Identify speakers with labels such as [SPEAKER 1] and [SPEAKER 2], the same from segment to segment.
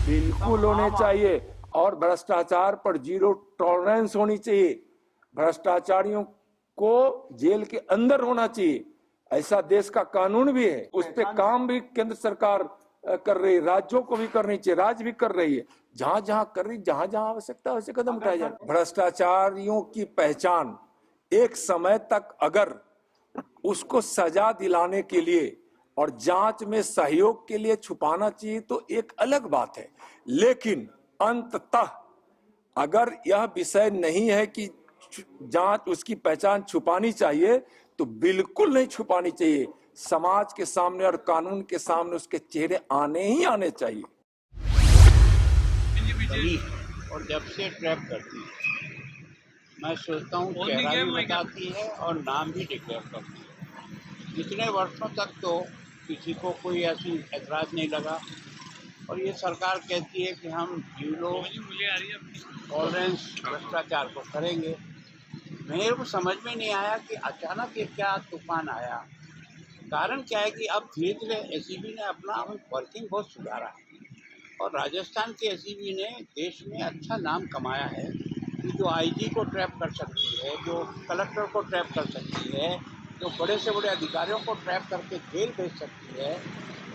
[SPEAKER 1] बिल्कुल होने चाहिए और भ्रष्टाचार पर जीरो टॉलरेंस होनी चाहिए। भ्रष्टाचारियों को जेल के अंदर होना चाहिए, ऐसा देश का कानून भी है। उस पे काम भी केंद्र सरकार कर रही है, राज्यों को भी करनी चाहिए, राज्य भी कर रही है। जहां जहां कर रही, जहां जहां आवश्यकता वैसे कदम उठाए जाए। भ्रष्टाचारियों की पहचान एक समय तक अगर उसको सजा दिलाने के लिए और जांच में सहयोग के लिए छुपाना चाहिए तो एक अलग बात है, लेकिन अंततः अगर यह विषय नहीं है कि जांच उसकी पहचान छुपानी चाहिए तो बिल्कुल नहीं छुपानी चाहिए। समाज के सामने और कानून के सामने उसके चेहरे आने ही आने चाहिए।
[SPEAKER 2] और जब से ट्रैप करती है, मैं सोचता हूँ चेहरा भी बताती है और नाम भी डिक्लेयर करती है। इतने वर्षों तक तो किसी को कोई ऐसी ऐतराज़ नहीं लगा और ये सरकार कहती है कि हम जीरो टॉलरेंस भ्रष्टाचार को करेंगे। मेरे को समझ में नहीं आया कि अचानक ये क्या तूफान आया। कारण क्या है कि अब धीरे धीरे एसीबी ने अपना वर्किंग बहुत सुधारा है और राजस्थान के एसीबी ने देश में अच्छा नाम कमाया है कि जो आईजी को ट्रैप कर सकती है, जो कलेक्टर को ट्रैप कर सकती है, जो बड़े से बड़े अधिकारियों को ट्रैप करके जेल भेज सकती है,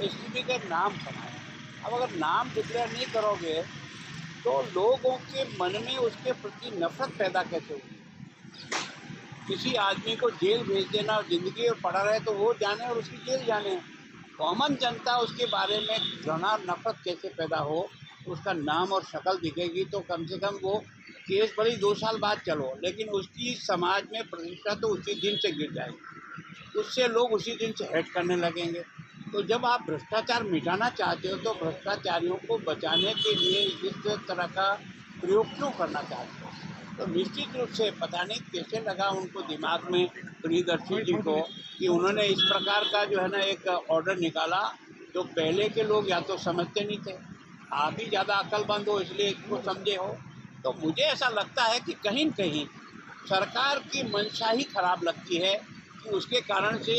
[SPEAKER 2] एसीबी का नाम कमाया। अब अगर नाम डिक्लेयर नहीं करोगे तो लोगों के मन में उसके प्रति नफरत पैदा कैसे होगी। किसी आदमी को जेल भेज देना और ज़िंदगी में पड़ा रहे तो वो जाने और उसकी जेल जाने। कॉमन जनता उसके बारे में घृणा नफरत कैसे पैदा हो, उसका नाम और शक्ल दिखेगी तो कम से कम वो केस भले 2 साल बाद चलो, लेकिन उसकी समाज में प्रतिष्ठा तो उसी दिन से गिर जाएगी। उससे लोग उसी दिन से हेट करने लगेंगे। तो जब आप भ्रष्टाचार मिटाना चाहते हो तो भ्रष्टाचारियों को बचाने के लिए इस तरह का प्रयोग क्यों करना चाहते हो। तो निश्चित रूप से पता नहीं कैसे लगा उनको दिमाग में प्रियदर्शी जी को कि उन्होंने इस प्रकार का जो है ना एक ऑर्डर निकाला। तो पहले के लोग या तो समझते नहीं थे, आप ही ज़्यादा अक्लमंद हो इसलिए इसको समझे हो। तो मुझे ऐसा लगता है कि कहीं न कहीं सरकार की मंशा ही खराब लगती है कि उसके कारण से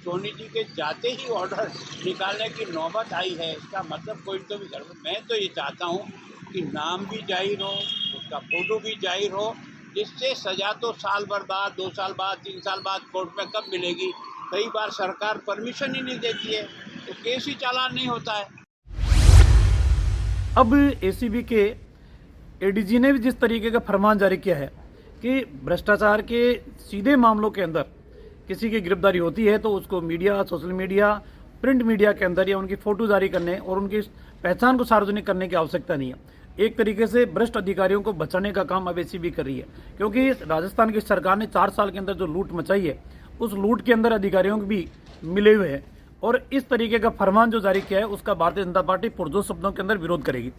[SPEAKER 2] सोनी जी के जाते ही ऑर्डर निकालने की नौबत आई है। इसका मतलब कोई तो भी कर। मैं तो ये चाहता हूँ कि नाम भी जाहिर हो, उसका फोटो भी जाहिर हो, जिससे सजा तो साल भर बाद, 2 साल बाद, 3 साल बाद कोर्ट में कब मिलेगी। कई बार सरकार परमिशन ही नहीं देती है तो केस ही चालान नहीं होता है।
[SPEAKER 3] अब एसीबी के एडीजी ने भी जिस तरीके का फरमान जारी किया है कि भ्रष्टाचार के सीधे मामलों के अंदर किसी की गिरफ्तारी होती है तो उसको media, social media, print media के अंदर या उनकी फ़ोटो जारी करने और उनकी पहचान को सार्वजनिक करने की आवश्यकता नहीं है। एक तरीके से भ्रष्ट अधिकारियों को बचाने का काम अब एसीबी कर रही है, क्योंकि राजस्थान की सरकार ने 4 साल के अंदर जो लूट मचाई है उस लूट के अंदर अधिकारियों को भी मिले हुए हैं और इस तरीके का फरमान जो जारी किया है उसका भारतीय जनता पार्टी पुरजोर शब्दों के अंदर विरोध करेगी।